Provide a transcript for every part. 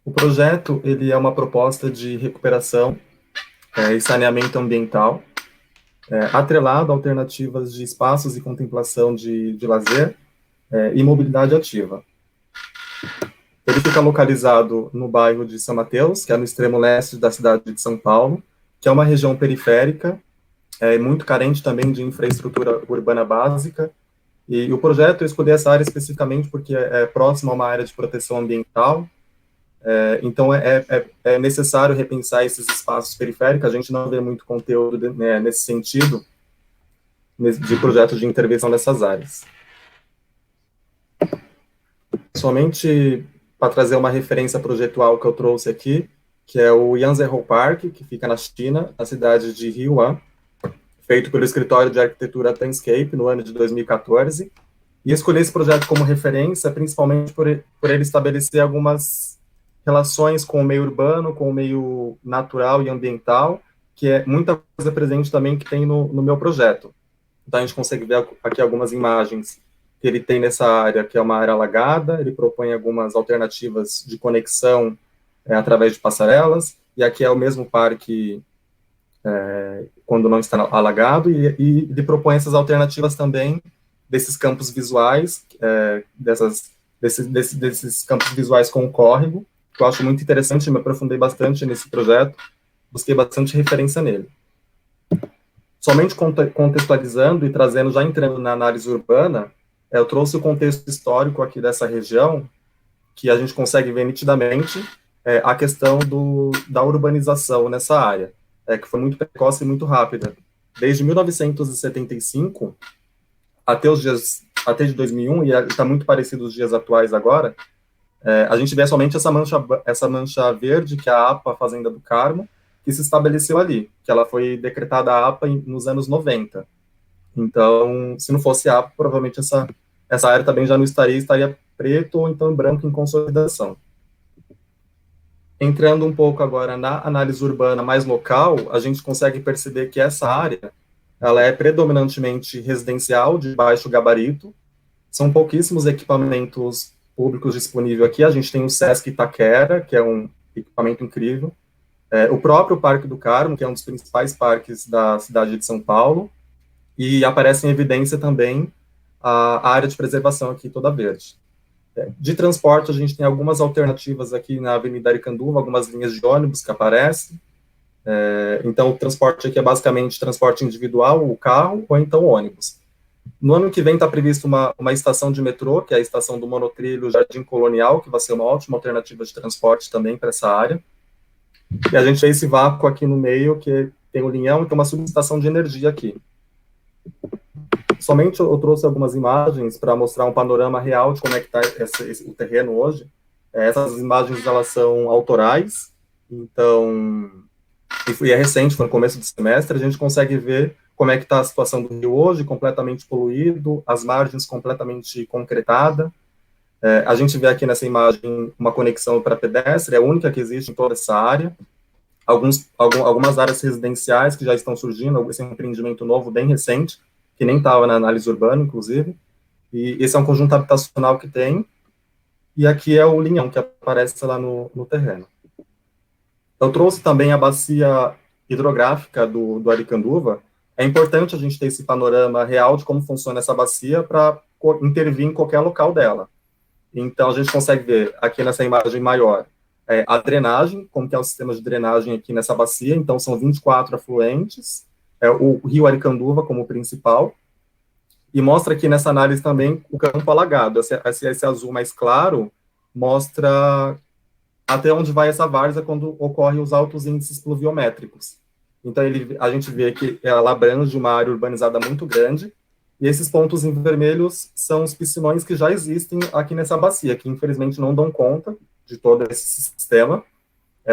O projeto ele é uma proposta de recuperação e saneamento ambiental, atrelado a alternativas de espaços e contemplação de lazer e mobilidade ativa. Ele fica localizado no bairro de São Mateus, que é no extremo leste da cidade de São Paulo, que é uma região periférica, muito carente também de infraestrutura urbana básica. E o projeto, eu escolhi essa área especificamente porque é próximo a uma área de proteção ambiental, então é necessário repensar esses espaços periféricos. A gente não vê muito conteúdo nesse sentido, de projetos de intervenção nessas áreas. Somente para trazer uma referência projetual que eu trouxe aqui, que é o Yanzhou Park, que fica na China, na cidade de Yiwan, feito pelo escritório de arquitetura Tenscape no ano de 2014, e escolhi esse projeto como referência, principalmente por ele estabelecer algumas relações com o meio urbano, com o meio natural e ambiental, que é muita coisa presente também que tem no meu projeto. Então, a gente consegue ver aqui algumas imagens que ele tem nessa área, que é uma área alagada. Ele propõe algumas alternativas de conexão através de passarelas, e aqui é o mesmo parque quando não está alagado, e ele propõe essas alternativas também desses campos visuais, desses campos visuais com o córrego, que eu acho muito interessante. Me aprofundei bastante nesse projeto, busquei bastante referência nele. Somente contextualizando e trazendo, já entrando na análise urbana, eu trouxe o contexto histórico aqui dessa região, que a gente consegue ver nitidamente a questão da urbanização nessa área, que foi muito precoce e muito rápida. Desde 1975 até de 2001, e está muito parecido os dias atuais agora, a gente vê somente essa mancha verde, que é a APA Fazenda do Carmo, que se estabeleceu ali, que ela foi decretada a APA nos anos 90. Então, se não fosse a APA, provavelmente essa área também já não estaria preto ou então branco em consolidação. Entrando um pouco agora na análise urbana mais local, a gente consegue perceber que essa área ela é predominantemente residencial de baixo gabarito. São pouquíssimos equipamentos públicos disponíveis aqui. A gente tem o Sesc Itaquera, que é um equipamento incrível. O próprio Parque do Carmo, que é um dos principais parques da cidade de São Paulo. E aparece em evidência também a área de preservação aqui toda verde. De transporte, a gente tem algumas alternativas aqui na Avenida Aricanduva, algumas linhas de ônibus que aparecem. Então, o transporte aqui é basicamente transporte individual, o carro, ou então o ônibus. No ano que vem está prevista uma estação de metrô, que é a estação do monotrilho Jardim Colonial, que vai ser uma ótima alternativa de transporte também para essa área. E a gente tem esse vácuo aqui no meio, que tem o linhão, e tem uma subestação de energia aqui. Somente eu trouxe algumas imagens para mostrar um panorama real de como é que está o terreno hoje. Essas imagens, elas são autorais, então, e é recente, foi no começo do semestre. A gente consegue ver como é que está a situação do rio hoje, completamente poluído, as margens completamente concretada. A gente vê aqui nessa imagem uma conexão para pedestre, é a única que existe em toda essa área. Algumas áreas residenciais que já estão surgindo, esse é um empreendimento novo, bem recente, que nem estava na análise urbana, inclusive, e esse é um conjunto habitacional que tem, e aqui é o linhão que aparece lá no terreno. Eu trouxe também a bacia hidrográfica do Aricanduva. É importante a gente ter esse panorama real de como funciona essa bacia para intervir em qualquer local dela. Então, a gente consegue ver aqui nessa imagem maior a drenagem, como que é o sistema de drenagem aqui nessa bacia. Então, são 24 afluentes, o rio Aricanduva como principal, e mostra aqui nessa análise também o campo alagado. Esse azul mais claro mostra até onde vai essa várzea quando ocorrem os altos índices pluviométricos. Então, a gente vê que ela abrange uma área urbanizada muito grande, e esses pontos em vermelhos são os piscinões que já existem aqui nessa bacia, que infelizmente não dão conta de todo esse sistema,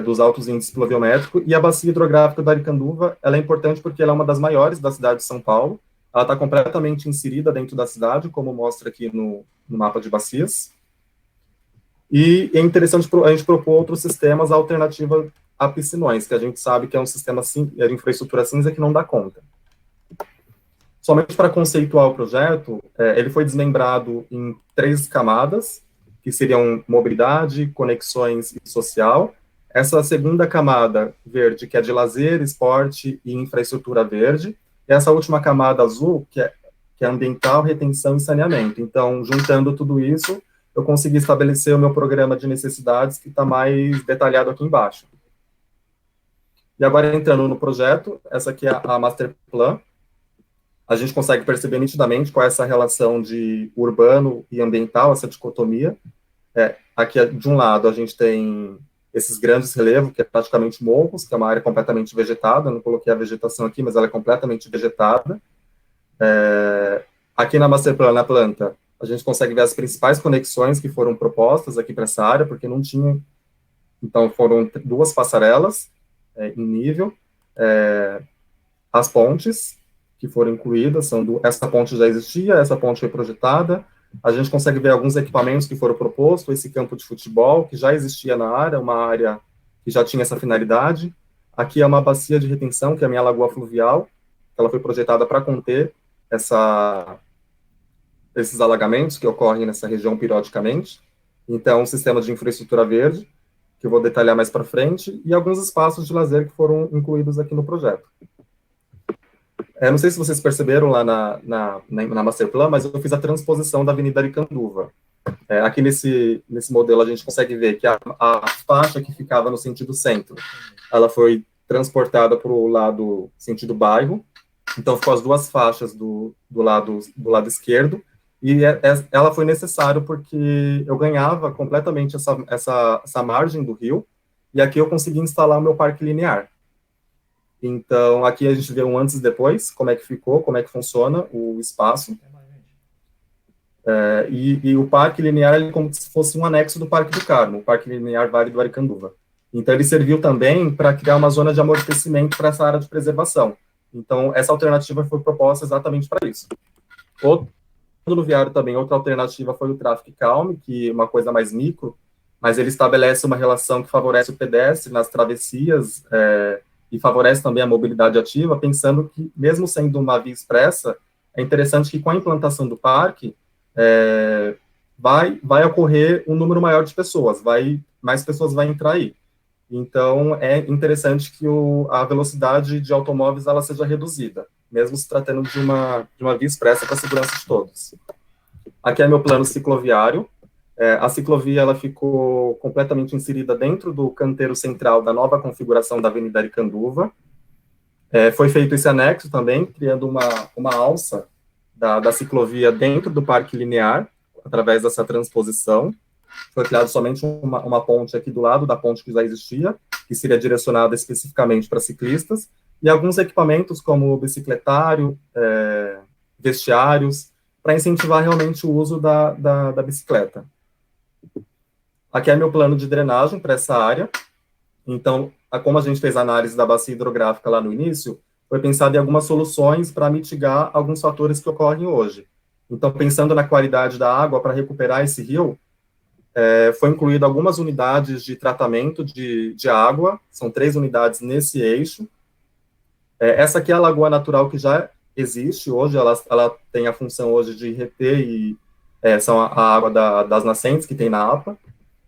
dos altos índices pluviométricos. E a bacia hidrográfica da Aricanduva, ela é importante porque ela é uma das maiores da cidade de São Paulo. Ela está completamente inserida dentro da cidade, como mostra aqui no mapa de bacias. E é interessante a gente propor outros sistemas alternativos a piscinões, que a gente sabe que é um sistema de infraestrutura cinza que não dá conta. Somente para conceituar o projeto, ele foi desmembrado em 3 camadas, que seriam mobilidade, conexões e social. Essa segunda camada verde, que é de lazer, esporte e infraestrutura verde. E essa última camada azul, que é ambiental, retenção e saneamento. Então, juntando tudo isso, eu consegui estabelecer o meu programa de necessidades, que está mais detalhado aqui embaixo. E agora, entrando no projeto, essa aqui é a Master Plan. A gente consegue perceber nitidamente qual é essa relação de urbano e ambiental, essa dicotomia. Aqui, de um lado, a gente tem esses grandes relevos, que é praticamente morros, que é uma área completamente vegetada. Eu não coloquei a vegetação aqui, mas ela é completamente vegetada. Aqui na Master Plan, na planta, a gente consegue ver as principais conexões que foram propostas aqui para essa área, porque não tinha. Então, foram 2 passarelas em nível. As pontes que foram incluídas, essa ponte já existia, essa ponte foi projetada. A gente consegue ver alguns equipamentos que foram propostos, esse campo de futebol, que já existia na área, uma área que já tinha essa finalidade. Aqui é uma bacia de retenção, que é a minha lagoa fluvial, ela foi projetada para conter esses alagamentos que ocorrem nessa região periodicamente. Então, um sistema de infraestrutura verde, que eu vou detalhar mais para frente, e alguns espaços de lazer que foram incluídos aqui no projeto. Não sei se vocês perceberam lá na Master Plan, mas eu fiz a transposição da Avenida Aricanduva. Aqui nesse modelo a gente consegue ver que a faixa que ficava no sentido centro, ela foi transportada para o lado sentido bairro, então ficou as 2 faixas do lado esquerdo, e ela foi necessária porque eu ganhava completamente essa margem do rio, e aqui eu consegui instalar o meu parque linear. Então, aqui a gente vê um antes e depois, como é que ficou, como é que funciona o espaço. E o Parque Linear é como se fosse um anexo do Parque do Carmo, o Parque Linear Vale do Aricanduva. Então, ele serviu também para criar uma zona de amortecimento para essa área de preservação. Então, essa alternativa foi proposta exatamente para isso. No viário também, outra alternativa foi o Traffic Calm, que é uma coisa mais micro, mas ele estabelece uma relação que favorece o pedestre nas travessias, e favorece também a mobilidade ativa, pensando que, mesmo sendo uma via expressa, é interessante que, com a implantação do parque, vai ocorrer um número maior de pessoas, mais pessoas vão entrar aí. Então, é interessante que a velocidade de automóveis ela seja reduzida, mesmo se tratando de uma via expressa para a segurança de todos. Aqui é meu plano cicloviário. A ciclovia ela ficou completamente inserida dentro do canteiro central da nova configuração da Avenida Aricanduva. Foi feito esse anexo também, criando uma alça da ciclovia dentro do Parque Linear, através dessa transposição. Foi criado somente uma ponte aqui do lado da ponte que já existia, que seria direcionada especificamente para ciclistas, e alguns equipamentos como bicicletário, vestiários, para incentivar realmente o uso da bicicleta. Aqui é meu plano de drenagem para essa área. Então, como a gente fez a análise da bacia hidrográfica lá no início, foi pensado em algumas soluções para mitigar alguns fatores que ocorrem hoje. Então, pensando na qualidade da água para recuperar esse rio, foi incluído algumas unidades de tratamento de água, são 3 unidades nesse eixo. Essa aqui é a lagoa natural que já existe hoje, ela tem a função hoje de reter são a água das nascentes que tem na APA,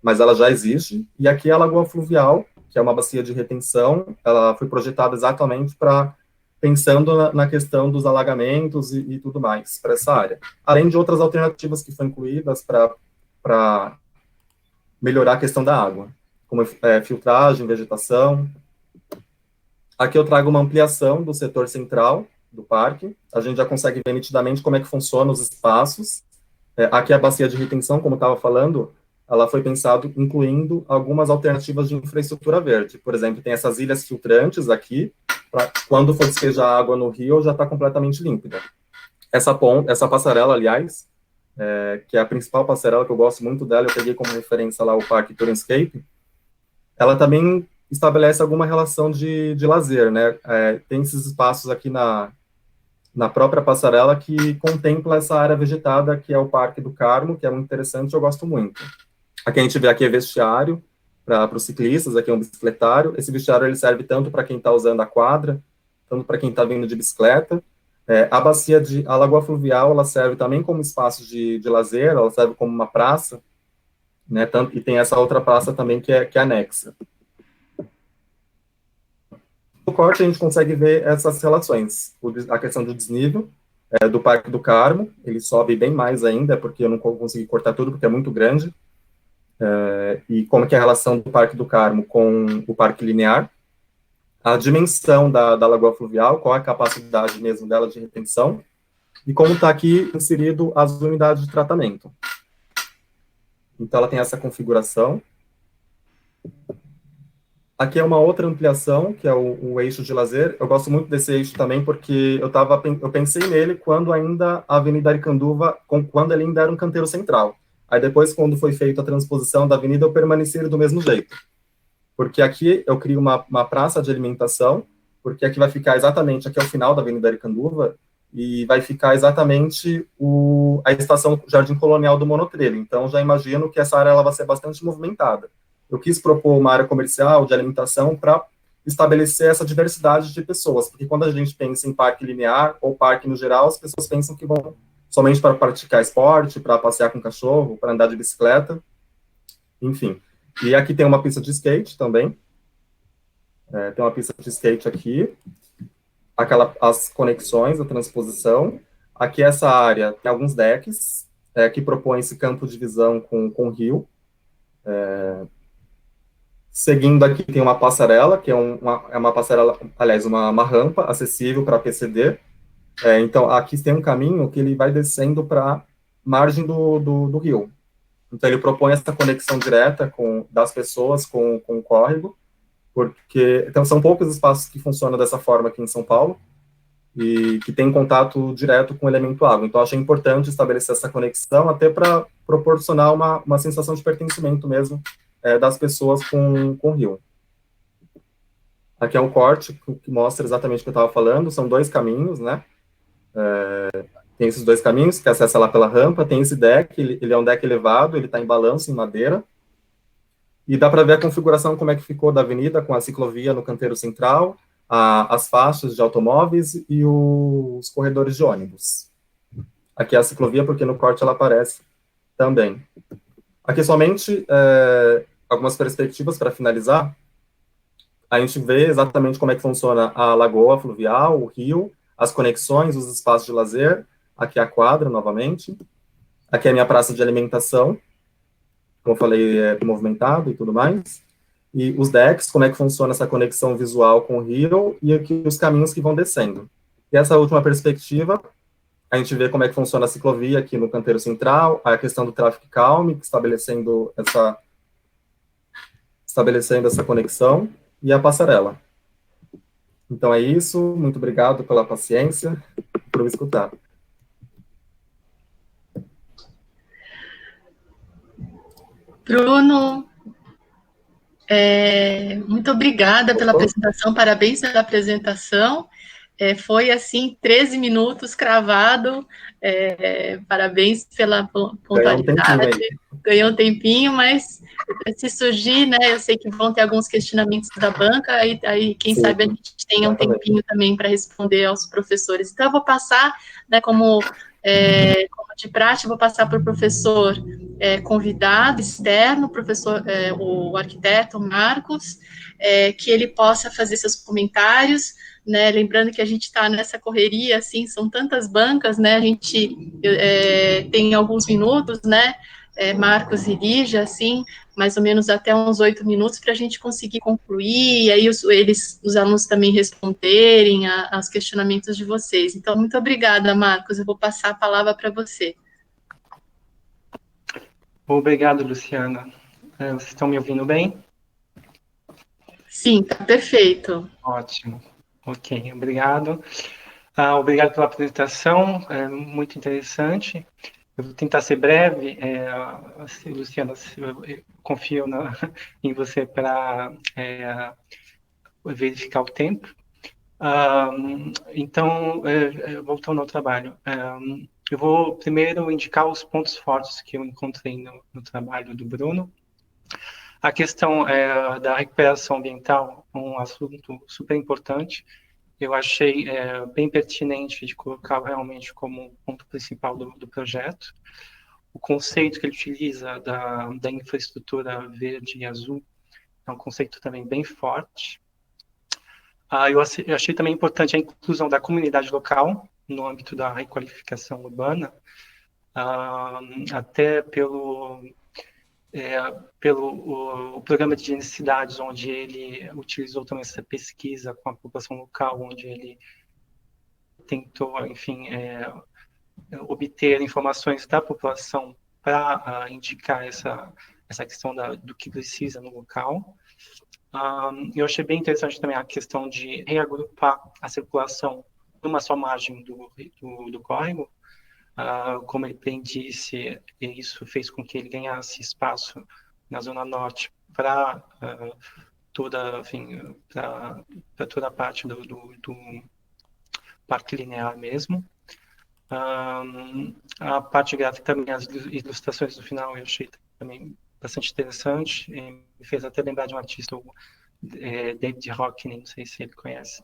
mas ela já existe. E aqui é a lagoa fluvial, que é uma bacia de retenção, ela foi projetada exatamente pensando na questão dos alagamentos e tudo mais para essa área. Além de outras alternativas que foram incluídas para melhorar a questão da água, como filtragem, vegetação. Aqui eu trago uma ampliação do setor central do parque. A gente já consegue ver nitidamente como é que funcionam os espaços. Aqui a bacia de retenção, como eu estava falando, ela foi pensado incluindo algumas alternativas de infraestrutura verde. Por exemplo, tem essas ilhas filtrantes aqui, para quando for despejar água no rio, já está completamente límpida. Essa passarela, aliás, que é a principal passarela, que eu gosto muito dela, eu peguei como referência lá o Parque Turenscape, ela também estabelece alguma relação de lazer, né? Tem esses espaços aqui na própria passarela que contempla essa área vegetada, que é o Parque do Carmo, que é muito interessante, eu gosto muito. Aqui a gente vê aqui é vestiário para os ciclistas, aqui é um bicicletário. Esse vestiário ele serve tanto para quem está usando a quadra, tanto para quem está vindo de bicicleta. A Lagoa Fluvial, ela serve também como espaço de lazer, ela serve como uma praça. né? E tem essa outra praça também que é anexa. No corte a gente consegue ver essas relações, a questão do desnível, do Parque do Carmo, ele sobe bem mais ainda, porque eu não consegui cortar tudo, porque é muito grande, e como que é a relação do Parque do Carmo com o Parque Linear, a dimensão da Lagoa Fluvial, qual é a capacidade mesmo dela de retenção, e como está aqui inserido as unidades de tratamento. Então, ela tem essa configuração. Aqui é uma outra ampliação, que é o eixo de lazer. Eu gosto muito desse eixo também, porque eu pensei nele quando ainda a Avenida Aricanduva, quando ele ainda era um canteiro central. Aí depois, quando foi feita a transposição da avenida, eu permaneci do mesmo jeito. Porque aqui eu crio uma praça de alimentação, porque aqui vai ficar exatamente, aqui é o final da Avenida Aricanduva, e vai ficar exatamente a estação Jardim Colonial do monotrilho. Então, já imagino que essa área ela vai ser bastante movimentada. Eu quis propor uma área comercial de alimentação para estabelecer essa diversidade de pessoas, porque quando a gente pensa em parque linear ou parque no geral, as pessoas pensam que vão somente para praticar esporte, para passear com cachorro, para andar de bicicleta, enfim. E aqui tem uma pista de skate também, tem uma pista de skate aqui, as conexões, a transposição. Aqui essa área tem alguns decks que propõem esse campo de visão com o rio. Seguindo aqui tem uma passarela, que é uma passarela, aliás, uma rampa acessível para PCD. Então, aqui tem um caminho que ele vai descendo para a margem do rio. Então, ele propõe essa conexão direta das pessoas com o córrego, porque então, são poucos espaços que funcionam dessa forma aqui em São Paulo, e que tem contato direto com o elemento água. Então, achei importante estabelecer essa conexão, até para proporcionar uma sensação de pertencimento mesmo das pessoas com o rio. Aqui é um corte que mostra exatamente o que eu estava falando, são dois caminhos, né? Tem esses dois caminhos, que acessa lá pela rampa, tem esse deck, ele é um deck elevado, ele está em balanço, em madeira, e dá para ver a configuração, como é que ficou da avenida, com a ciclovia no canteiro central, as faixas de automóveis e os corredores de ônibus. Aqui é a ciclovia, porque no corte ela aparece também. Aqui somente algumas perspectivas para finalizar. A gente vê exatamente como é que funciona a lagoa fluvial, o rio, as conexões, os espaços de lazer. Aqui a quadra, novamente. Aqui é a minha praça de alimentação, como eu falei, é movimentado e tudo mais. E os decks, como é que funciona essa conexão visual com o rio, e aqui os caminhos que vão descendo. E essa última perspectiva, a gente vê como é que funciona a ciclovia aqui no canteiro central, a questão do traffic calming, estabelecendo essa conexão, e a passarela. Então é isso, muito obrigado pela paciência, por me escutar. Bruno, muito obrigada pela apresentação, parabéns pela apresentação. Foi assim, 13 minutos cravado. Parabéns pela pontualidade. Ganhou um tempinho, mas se surgir, né? Eu sei que vão ter alguns questionamentos da banca, aí quem Sim, sabe a gente tenha um tempinho também para responder aos professores. Então, eu vou passar, né, como de prática, vou passar para o professor convidado externo, o arquiteto Marcos, que ele possa fazer seus comentários, né? Lembrando que a gente está nessa correria, assim, são tantas bancas, né? A gente tem alguns minutos, né? Marcos e Lígia, assim, mais ou menos até uns 8 minutos para a gente conseguir concluir, e aí os alunos também responderem aos questionamentos de vocês. Então, muito obrigada, Marcos, eu vou passar a palavra para você. Obrigado, Luciana. Vocês estão me ouvindo bem? Sim, tá perfeito. Ótimo. Ok, obrigado. Obrigado pela apresentação, muito interessante. Eu vou tentar ser breve. Luciana, eu confio em você para verificar o tempo. Então, voltando ao trabalho, eu vou primeiro indicar os pontos fortes que eu encontrei no trabalho do Bruno. A questão da recuperação ambiental é um assunto super importante. Eu achei bem pertinente de colocar realmente como ponto principal do projeto. o conceito que ele utiliza da infraestrutura verde e azul é um conceito também bem forte. Eu achei também importante a inclusão da comunidade local no âmbito da requalificação urbana, até pelo o programa de necessidades, onde ele utilizou também essa pesquisa com a população local, onde ele tentou, enfim, obter informações da população para indicar essa questão do que precisa no local. Eu achei bem interessante também a questão de reagrupar a circulação numa só margem do córrego. Como ele bem disse, isso fez com que ele ganhasse espaço na Zona Norte para toda a parte do Parque Linear mesmo. A parte gráfica também, as ilustrações do final, eu achei também bastante interessante. Me fez até lembrar de um artista, David Hockney, não sei se ele conhece.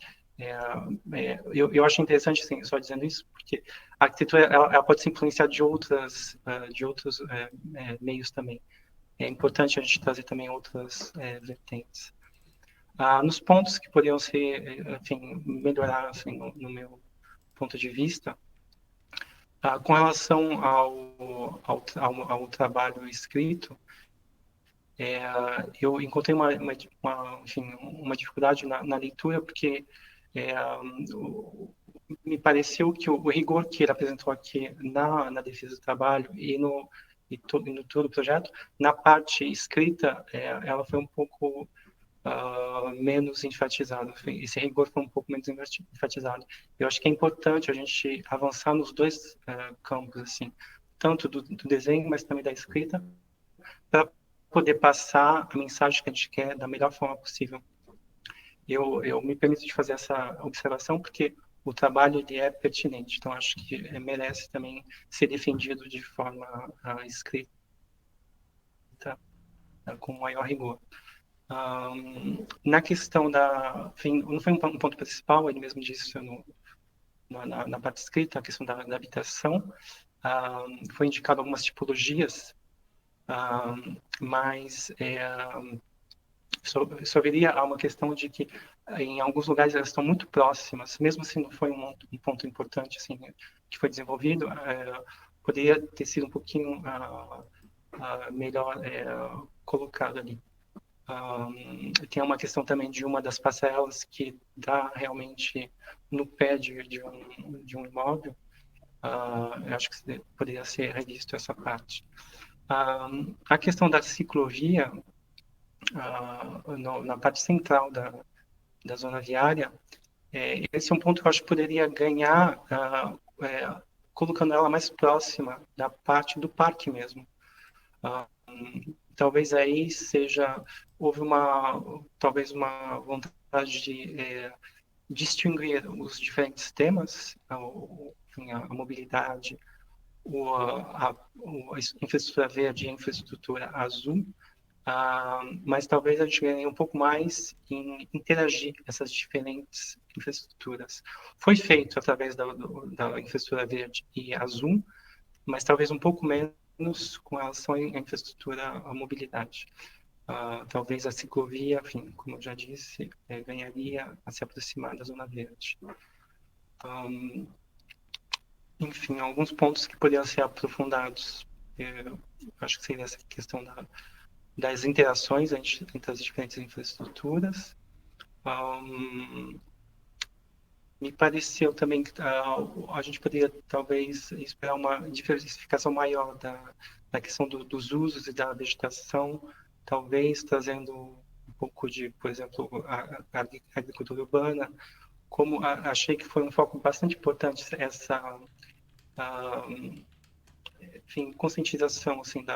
Eu acho interessante, assim, só dizendo isso, porque a arquitetura ela pode se influenciar de outros meios também. É importante a gente trazer também outras vertentes. Nos pontos que poderiam ser, enfim, melhorar, assim, no meu ponto de vista, com relação ao trabalho escrito, eu encontrei uma dificuldade na leitura, porque me pareceu que o rigor que ele apresentou aqui na defesa do trabalho e no todo o projeto, na parte escrita, ela foi um pouco menos enfatizado. Esse rigor foi um pouco menos enfatizado. Eu acho que é importante a gente avançar nos dois campos, assim, tanto do desenho, mas também da escrita, para poder passar a mensagem que a gente quer da melhor forma possível. Eu me permito de fazer essa observação porque o trabalho ele é pertinente, então acho que merece também ser defendido de forma escrita, com maior rigor. Na questão enfim, não foi um ponto principal, ele mesmo disse na parte escrita, a questão da habitação. Foi indicado algumas tipologias, mas só viria a uma questão de que em alguns lugares elas estão muito próximas, mesmo assim não foi um ponto importante assim que foi desenvolvido, poderia ter sido um pouquinho melhor colocado ali. Tem uma questão também de uma das parcelas que dá realmente no pé de um imóvel. Eu acho que poderia ser revisto essa parte. A questão da ciclovia, na parte central da zona viária, esse é um ponto que eu acho que poderia ganhar colocando ela mais próxima da parte do parque mesmo. Talvez aí houve talvez uma vontade de distinguir os diferentes temas, a mobilidade, a infraestrutura verde e a infraestrutura azul, mas talvez a gente ganhe um pouco mais em interagir essas diferentes infraestruturas. Foi feito através da infraestrutura verde e azul, mas talvez um pouco menos com relação à infraestrutura, à mobilidade. Talvez a ciclovia, enfim, como eu já disse, ganharia a se aproximar da zona verde. Enfim, alguns pontos que poderiam ser aprofundados. Acho que seria essa questão das interações entre as diferentes infraestruturas. Me pareceu também que a gente poderia talvez esperar uma diversificação maior da questão dos usos e da vegetação, talvez trazendo um pouco de, por exemplo, a agricultura urbana. Como achei que foi um foco bastante importante essa enfim, conscientização assim,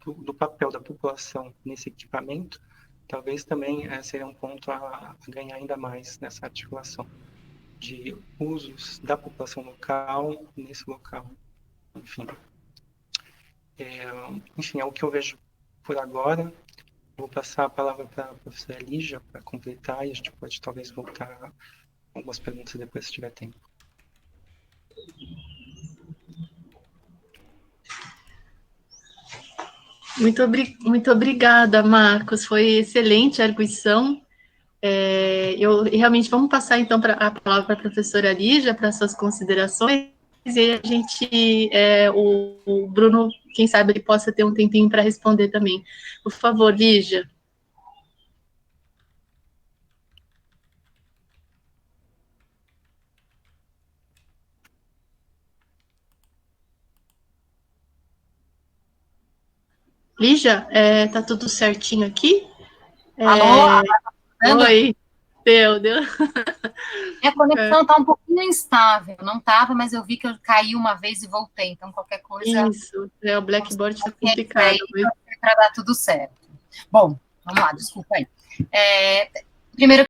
do papel da população nesse equipamento, talvez também seria um ponto a ganhar ainda mais nessa articulação de usos da população local nesse local. Enfim, é o que eu vejo por agora. Vou passar a palavra para a professora Lígia para completar e a gente pode talvez voltar a algumas perguntas depois se tiver tempo. Muito obrigada, Marcos. Foi excelente a arguição. Realmente vamos passar então a palavra para a professora Lígia para suas considerações, e a gente, o Bruno, quem sabe ele possa ter um tempinho para responder também. Por favor, Lígia. Lígia, tá tudo certinho aqui? Alô? Oi, deu. Minha conexão está um pouquinho instável, não estava, mas eu vi que eu caí uma vez e voltei, então qualquer coisa... Isso, o Blackboard está complicado. Para dar tudo certo. Bom, vamos lá, desculpa aí. Primeiro,